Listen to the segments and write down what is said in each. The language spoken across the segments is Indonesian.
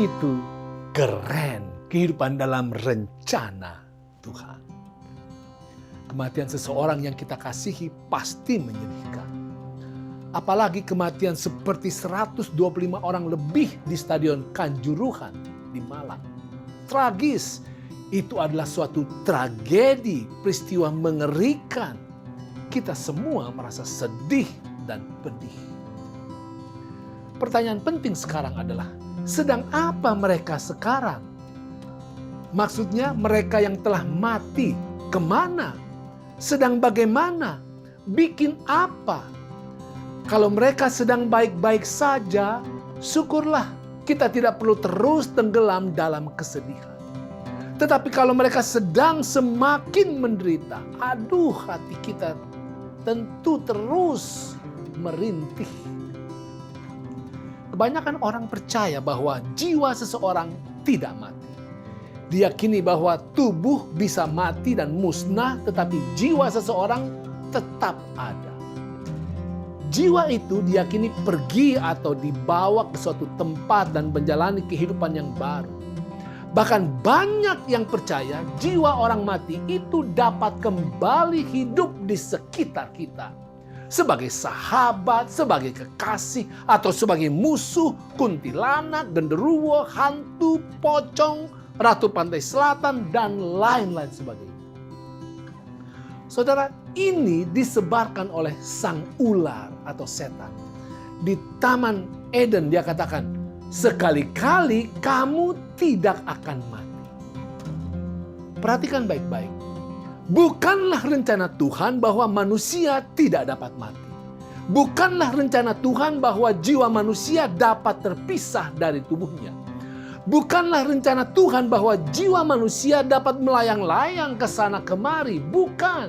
Itu keren, kehidupan dalam rencana Tuhan. Kematian seseorang yang kita kasihi pasti menyedihkan. Apalagi kematian seperti 125 orang lebih di Stadion Kanjuruhan di Malang. Tragis, itu adalah suatu tragedi, peristiwa mengerikan. Kita semua merasa sedih dan pedih. Pertanyaan penting sekarang adalah, sedang apa mereka sekarang? Maksudnya mereka yang telah mati, kemana? Sedang bagaimana? Bikin apa? Kalau mereka sedang baik-baik saja, syukurlah, kita tidak perlu terus tenggelam dalam kesedihan. Tetapi kalau mereka sedang semakin menderita, aduh, hati kita tentu terus merintih. Kebanyakan orang percaya bahwa jiwa seseorang tidak mati. Diyakini bahwa tubuh bisa mati dan musnah, tetapi jiwa seseorang tetap ada. Jiwa itu diyakini pergi atau dibawa ke suatu tempat dan menjalani kehidupan yang baru. Bahkan banyak yang percaya jiwa orang mati itu dapat kembali hidup di sekitar kita. Sebagai sahabat, sebagai kekasih, atau sebagai musuh, kuntilanak, genderuwo, hantu, pocong, ratu pantai selatan, dan lain-lain sebagainya. Saudara, ini disebarkan oleh sang ular atau setan. Di Taman Eden dia katakan, sekali-kali kamu tidak akan mati. Perhatikan baik-baik. Bukanlah rencana Tuhan bahwa manusia tidak dapat mati. Bukanlah rencana Tuhan bahwa jiwa manusia dapat terpisah dari tubuhnya. Bukanlah rencana Tuhan bahwa jiwa manusia dapat melayang-layang ke sana kemari. Bukan.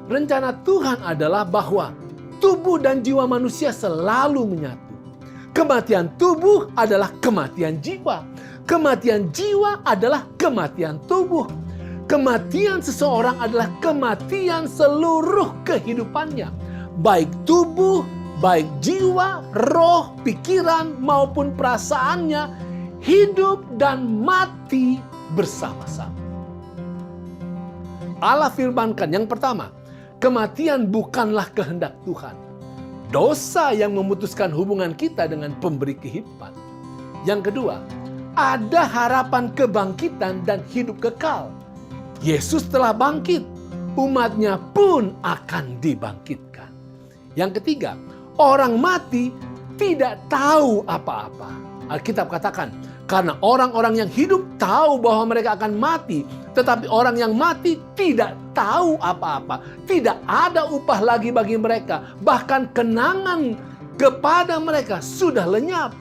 Rencana Tuhan adalah bahwa tubuh dan jiwa manusia selalu menyatu. Kematian tubuh adalah kematian jiwa. Kematian jiwa adalah kematian tubuh. Kematian seseorang adalah kematian seluruh kehidupannya. Baik tubuh, baik jiwa, roh, pikiran maupun perasaannya hidup dan mati bersama-sama. Allah firmankan yang pertama, kematian bukanlah kehendak Tuhan. Dosa yang memutuskan hubungan kita dengan pemberi kehidupan. Yang kedua, ada harapan kebangkitan dan hidup kekal. Yesus telah bangkit, umatnya pun akan dibangkitkan. Yang ketiga, orang mati tidak tahu apa-apa. Alkitab katakan, karena orang-orang yang hidup tahu bahwa mereka akan mati, tetapi orang yang mati tidak tahu apa-apa. Tidak ada upah lagi bagi mereka. Bahkan kenangan kepada mereka sudah lenyap.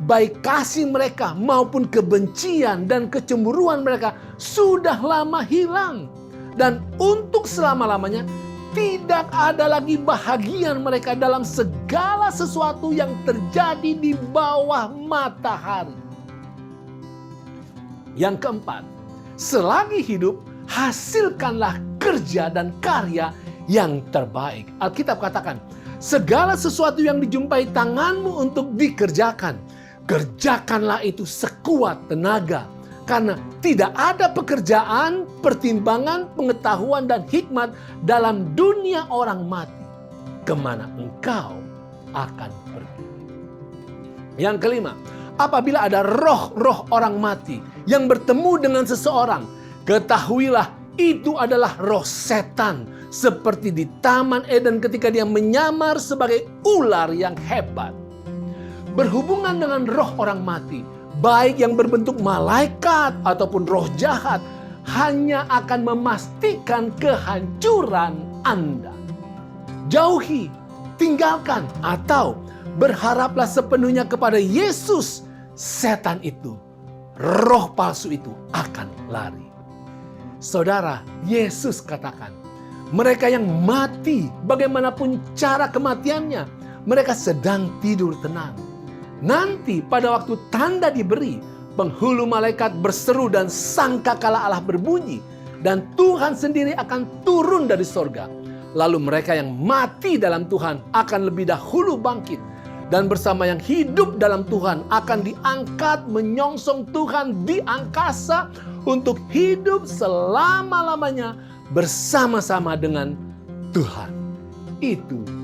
Baik kasih mereka maupun kebencian dan kecemburuan mereka sudah lama hilang. Dan untuk selama-lamanya tidak ada lagi bahagian mereka dalam segala sesuatu yang terjadi di bawah matahari. Yang keempat, selagi hidup hasilkanlah kerja dan karya yang terbaik. Alkitab katakan, segala sesuatu yang dijumpai tanganmu untuk dikerjakan, kerjakanlah itu sekuat tenaga. Karena tidak ada pekerjaan, pertimbangan, pengetahuan, dan hikmat dalam dunia orang mati. Kemana engkau akan pergi? Yang kelima, apabila ada roh-roh orang mati yang bertemu dengan seseorang, ketahuilah itu adalah roh setan. Seperti di Taman Eden ketika dia menyamar sebagai ular yang hebat. Berhubungan dengan roh orang mati, baik yang berbentuk malaikat ataupun roh jahat, hanya akan memastikan kehancuran Anda. Jauhi, tinggalkan, atau berharaplah sepenuhnya kepada Yesus. Setan itu, roh palsu itu akan lari. Saudara, Yesus katakan, mereka yang mati, bagaimanapun cara kematiannya, mereka sedang tidur tenang. Nanti pada waktu tanda diberi, penghulu malaikat berseru dan sangkakala Allah berbunyi, dan Tuhan sendiri akan turun dari sorga. Lalu mereka yang mati dalam Tuhan akan lebih dahulu bangkit. dan bersama yang hidup dalam Tuhan akan diangkat menyongsong Tuhan di angkasa untuk hidup selama-lamanya bersama-sama dengan Tuhan. Itu